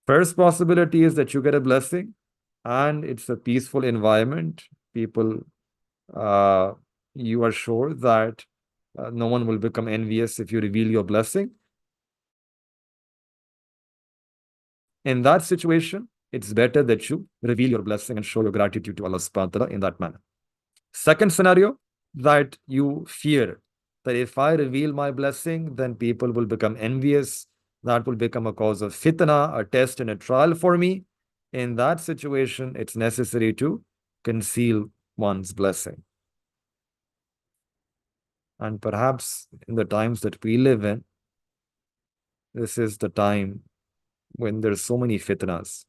First possibility is that you get a blessing and it's a peaceful environment. People, you are sure that no one will become envious if you reveal your blessing. In that situation, it's better that you reveal your blessing and show your gratitude to Allah subhanahu wa ta'ala in that manner. Second scenario, that you fear that if I reveal my blessing, then people will become envious. That will become a cause of fitna, a test and a trial for me. In that situation, it's necessary to conceal one's blessing. And perhaps in the times that we live in, this is the time when there's so many fitnas.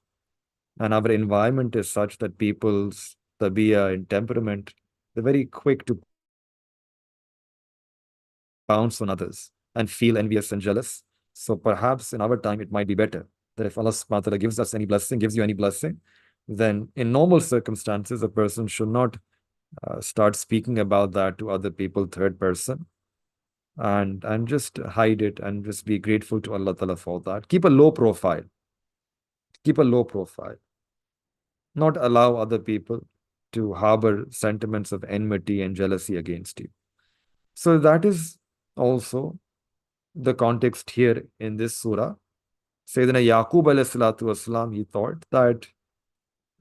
And our environment is such that people's tabiyah and temperament, they're very quick to bounce on others and feel envious and jealous. So perhaps in our time, it might be better that if Allah subhanahu wa ta'ala gives us any blessing, gives you any blessing, then in normal circumstances, a person should not start speaking about that to other people, third person, and just hide it and just be grateful to Allah ta'ala for that. Keep a low profile. Keep a low profile. Not allow other people to harbor sentiments of enmity and jealousy against you. So that is also the context here in this surah. Sayyidina Yaqub alayhi salatu wasalam, he thought that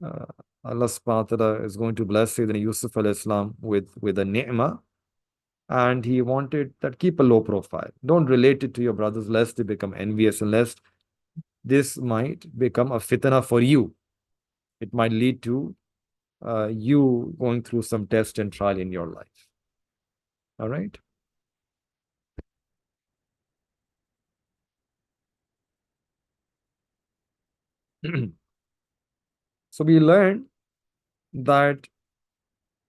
uh, Allah subhanahu wa ta'ala is going to bless Sayyidina Yusuf alayhi salam with a ni'mah, and he wanted that keep a low profile. Don't relate it to your brothers lest they become envious, and lest this might become a fitna for you. It might lead to you going through some test and trial in your life. All right? So we learn that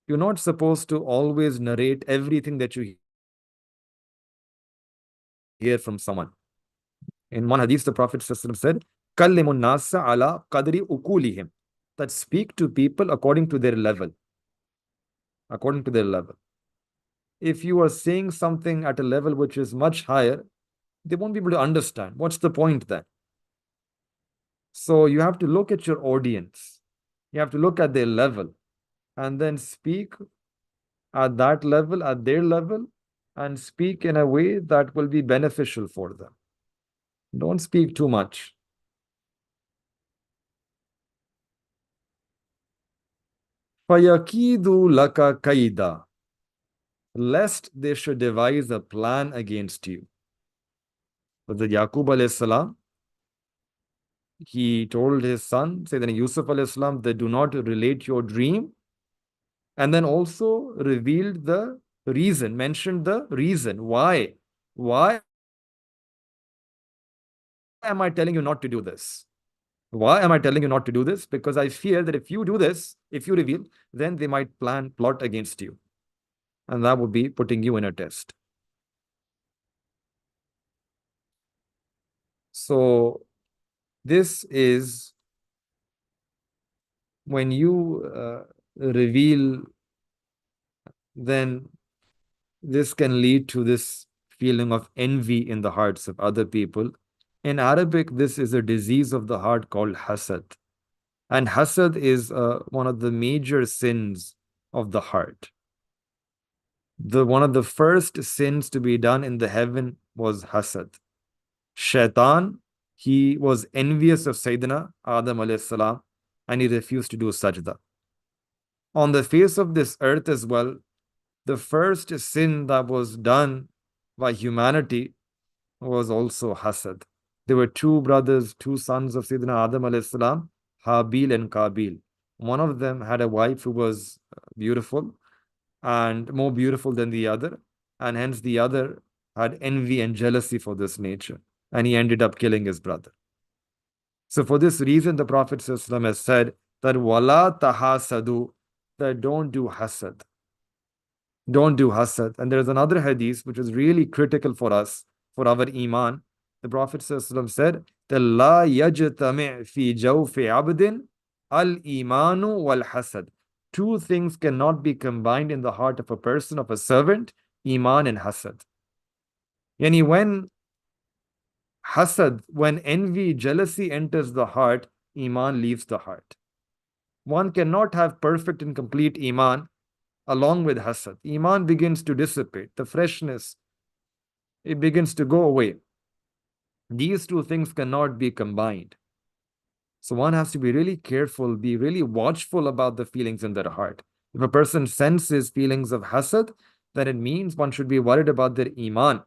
you're not supposed to always narrate everything that you hear from someone. In one hadith, the Prophet said, Kallimun nasa ala qadri ukulihim, that speak to people according to their level. According to their level. If you are saying something at a level which is much higher, they won't be able to understand. What's the point then? So you have to look at your audience. You have to look at their level and then speak at that level, at their level, and speak in a way that will be beneficial for them. Don't speak too much. فَيَكِيدُ لَكَ كَيْدًا, lest they should devise a plan against you. But the Yaqub alayhi salam, he told his son, Sayyidina Yusuf alayhi salam, that do not relate your dream, and then also revealed the reason, mentioned the reason. Why? Why am I telling you not to do this? Why am I telling you not to do this? Because I fear that if you do this, if you reveal, then they might plot against you. And that would be putting you in a test. So this is when you reveal, then this can lead to this feeling of envy in the hearts of other people. In Arabic, this is a disease of the heart called hasad. And hasad is one of the major sins of the heart. One of the first sins to be done in the heaven was hasad. Shaitan, he was envious of Sayyidina Adam alayhi salam, and he refused to do sajda. On the face of this earth as well, the first sin that was done by humanity was also hasad. There were two brothers, two sons of Sayyidina Adam alayhi salam, Habil and Qabil. One of them had a wife who was beautiful and more beautiful than the other, and hence the other had envy and jealousy for this nature, and he ended up killing his brother. So for this reason, the Prophet ﷺ has said that wala tahasadu, that don't do hasad. Don't do hasad. And there's another hadith which is really critical for us, for our iman. The Prophet ﷺ said that la yajtami' fi jawfi abdin al-imanu wal-hasad. Two things cannot be combined in the heart of a person, of a servant, iman and hasad. Yani when hasad, when envy, jealousy enters the heart, iman leaves the heart. One cannot have perfect and complete iman along with hasad. Iman begins to dissipate. The freshness, it begins to go away. These two things cannot be combined. So one has to be really careful, be really watchful about the feelings in their heart. If a person senses feelings of hasad, then it means one should be worried about their iman.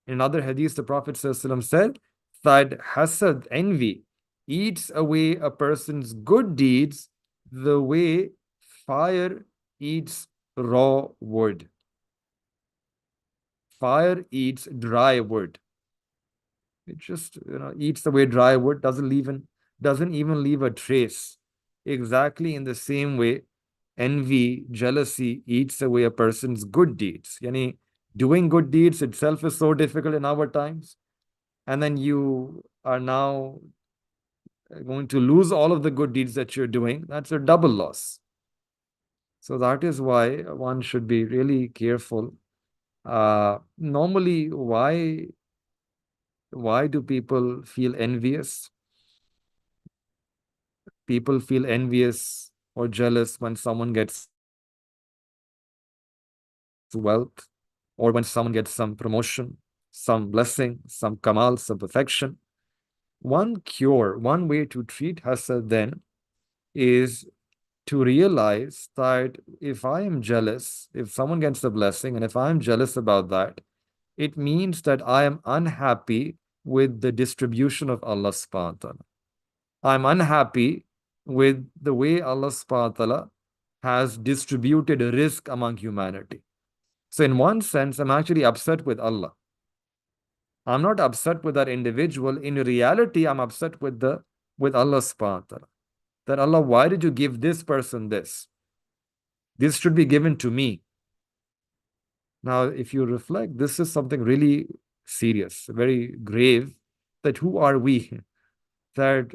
In another hadith, the Prophet ﷺ said that hasad, envy, eats away a person's good deeds the way fire eats raw wood. Fire eats dry wood. It just eats away dry wood, doesn't even leave a trace. Exactly in the same way, envy, jealousy eats away a person's good deeds. Yani, doing good deeds itself is so difficult in our times. And then you are now going to lose all of the good deeds that you're doing. That's a double loss. So that is why one should be really careful. Normally, why do people feel envious? People feel envious or jealous when someone gets wealth, or when someone gets some promotion, some blessing, some kamal, some perfection. One cure, one way to treat hasad then is to realize that if I am jealous, if someone gets a blessing, and if I am jealous about that, it means that I am unhappy with the distribution of Allah subhanahu wa ta'ala. I'm unhappy with the way Allah subhanahu wa ta'ala has distributed risk among humanity. So in one sense, I'm actually upset with Allah. I'm not upset with that individual. In reality, I'm upset with Allah subhanahu wa ta'ala. That Allah, why did you give this person this? This should be given to me. Now, if you reflect, this is something really serious, very grave, that who are we? That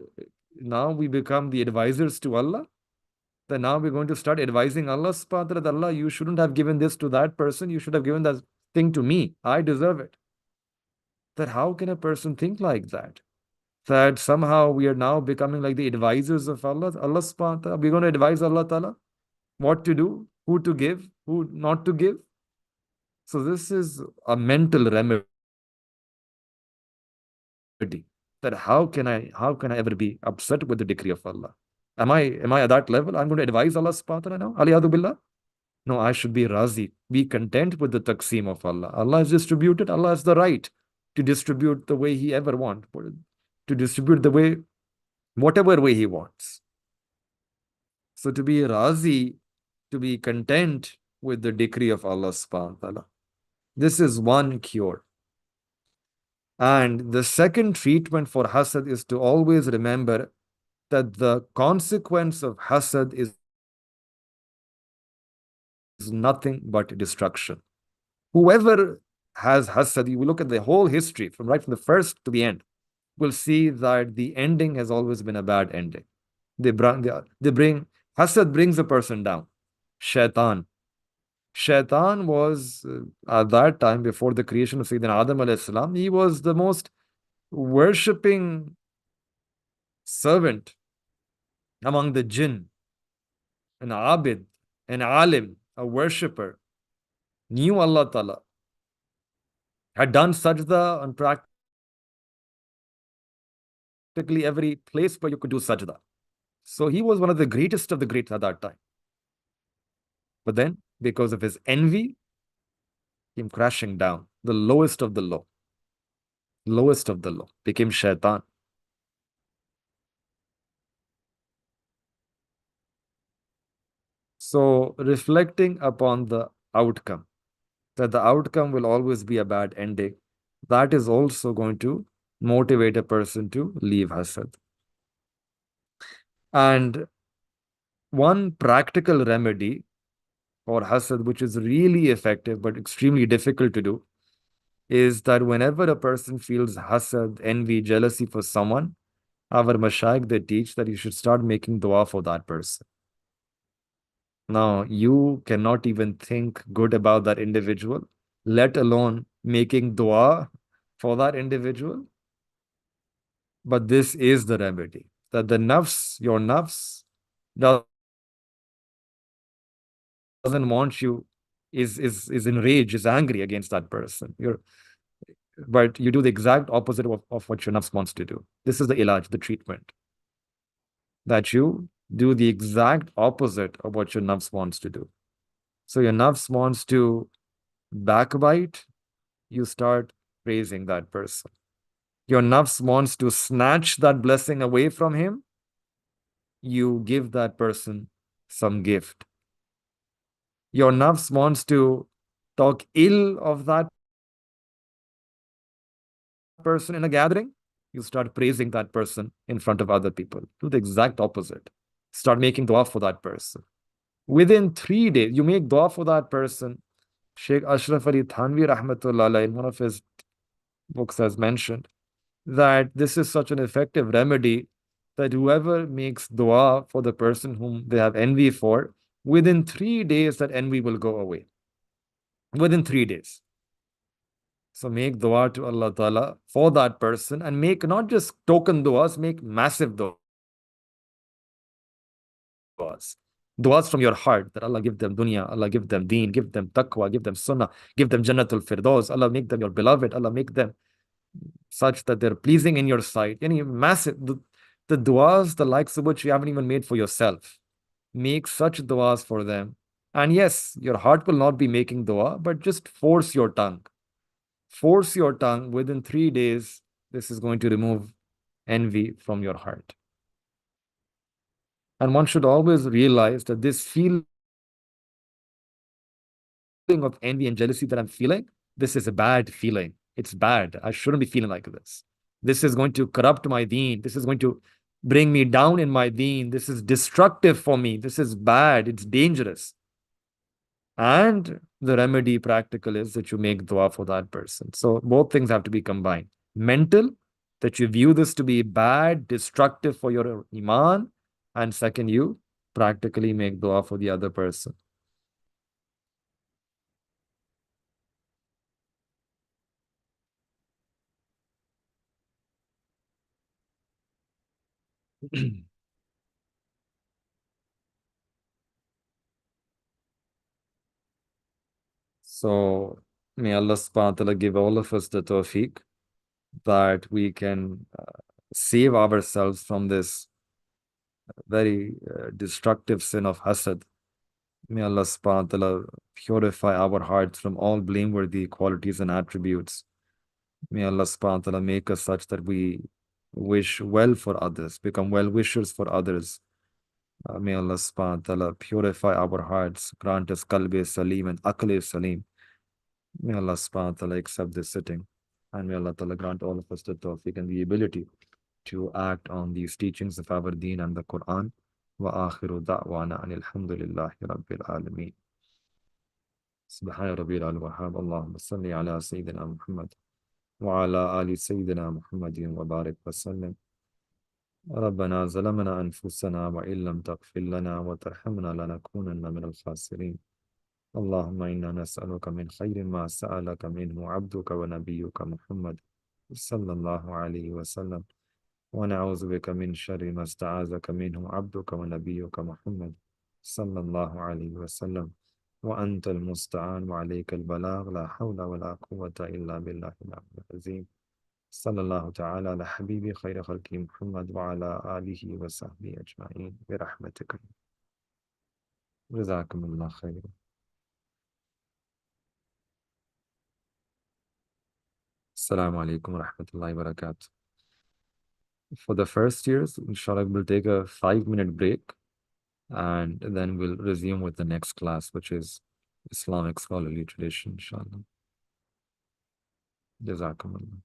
now we become the advisors to Allah? That now we're going to start advising Allah subhanahu wa ta'ala, that Allah, you shouldn't have given this to that person, you should have given that thing to me. I deserve it. That how can a person think like that? That somehow we are now becoming like the advisors of Allah subhanahu wa ta'ala. We're going to advise Allah ta'ala what to do, who to give, who not to give. So this is a mental remedy. That how can I ever be upset with the decree of Allah? Am I at that level? I'm going to advise Allah subhanahu wa ta'ala now? Aliyadu billah? No, I should be razi, be content with the taqseem of Allah. Allah has distributed, Allah has the right to distribute the way He ever wants, to distribute the way, whatever way He wants. So to be razi, to be content with the decree of Allah subhanahu wa ta'ala. This is one cure. And the second treatment for hasad is to always remember that the consequence of hasad is nothing but destruction. Whoever has hasad, you look at the whole history, from the first to the end, will see that the ending has always been a bad ending. Hasad brings a person down. Shaitan was, at that time, before the creation of Sayyidina Adam alayhi salam, he was the most worshipping servant among the jinn, an abid, an alim, a worshipper, knew Allah Ta'ala, had done sajda on practically every place where you could do sajda. So he was one of the greatest of the greats at that time. But then, because of his envy, came crashing down, the lowest of the low, became shaitan. So reflecting upon the outcome, that the outcome will always be a bad ending, that is also going to motivate a person to leave hasad. And one practical remedy for hasad, which is really effective but extremely difficult to do, is that whenever a person feels hasad, envy, jealousy for someone, our mashayikh, they teach that you should start making dua for that person. Now, you cannot even think good about that individual, let alone making dua for that individual. But this is the remedy, that the nafs, your nafs, doesn't want you, is enraged, is angry against that person. But you do the exact opposite of what your nafs wants to do. This is the ilaj, the treatment. That you do the exact opposite of what your nafs wants to do. So your nafs wants to backbite, you start praising that person. Your nafs wants to snatch that blessing away from him, you give that person some gift. Your nafs wants to talk ill of that person in a gathering, you start praising that person in front of other people. Do the exact opposite. Start making dua for that person. Within 3 days, you make dua for that person. Shaykh Ashraf Ali Thanvi rahmatullah in one of his books has mentioned that this is such an effective remedy that whoever makes dua for the person whom they have envy for, within 3 days that envy will go away. Within 3 days. So make dua to Allah Ta'ala for that person, and make not just token duas, make massive duas. Du'as from your heart that Allah give them dunya, Allah give them deen, give them taqwa, give them sunnah, give them jannatul firdaus, Allah make them your beloved, Allah make them such that they're pleasing in your sight. Any massive, the du'as, the likes of which you haven't even made for yourself. Make such du'as for them. And yes, your heart will not be making dua, but just force your tongue. Force your tongue within 3 days. This is going to remove envy from your heart. And one should always realize that this feeling of envy and jealousy that I'm feeling, this is a bad feeling. It's bad. I shouldn't be feeling like this. This is going to corrupt my deen. This is going to bring me down in my deen. This is destructive for me. This is bad. It's dangerous. And the remedy practical is that you make dua for that person. So both things have to be combined. Mental, that you view this to be bad, destructive for your iman. And second, you practically make dua for the other person. So may Allah subhanahu wa ta'ala give all of us the tawfiq that we can save ourselves from this very destructive sin of hasad. May Allah subhanahu wa ta'ala purify our hearts from all blameworthy qualities and attributes. May Allah subhanahu wa ta'ala make us such that we wish well for others, become well wishers for others. May Allah subhanahu wa ta'ala purify our hearts, grant us qalbi salim and aqli salim. May Allah subhanahu wa ta'ala accept this sitting. And may Allah ta'ala grant all of us the tawfiq and the ability to act on these teachings of our deen and the Quran. Wa akhiru da'wana anil hamdulillahi rabbil alameen. Subhana rabbil al-wahhab. Allahumma salli ala Sayyidina Muhammad wa ala ali Sayyidina Muhammadin wa barik wa sallim. ربنا ظلمنا أنفسنا وإن لم تغفر لنا وترحمنا لنكونن من الخاسرين. اللهم إنا نسألك من خير ما سألك منه عبدك ونبيك محمد صلى الله عليه وسلم ونعوذ بك من شر ما استعاذك منه عبدك ونبيك محمد صلى الله عليه وسلم وأنت المستعان وعليك البلاغ لا حول ولا قوة إلا بالله العلي العظيم صلى الله تعالى على حبيبي خير خلق محمد وعلى آله وصحبه أجمعين برحمتك. جزاكم الله خيرا. Assalamu alaikum wa rahmatullahi wa barakatuh. For the first years, inshallah, we'll take a 5-minute break and then we'll resume with the next class, which is Islamic scholarly tradition, inshallah. Jazakumullah.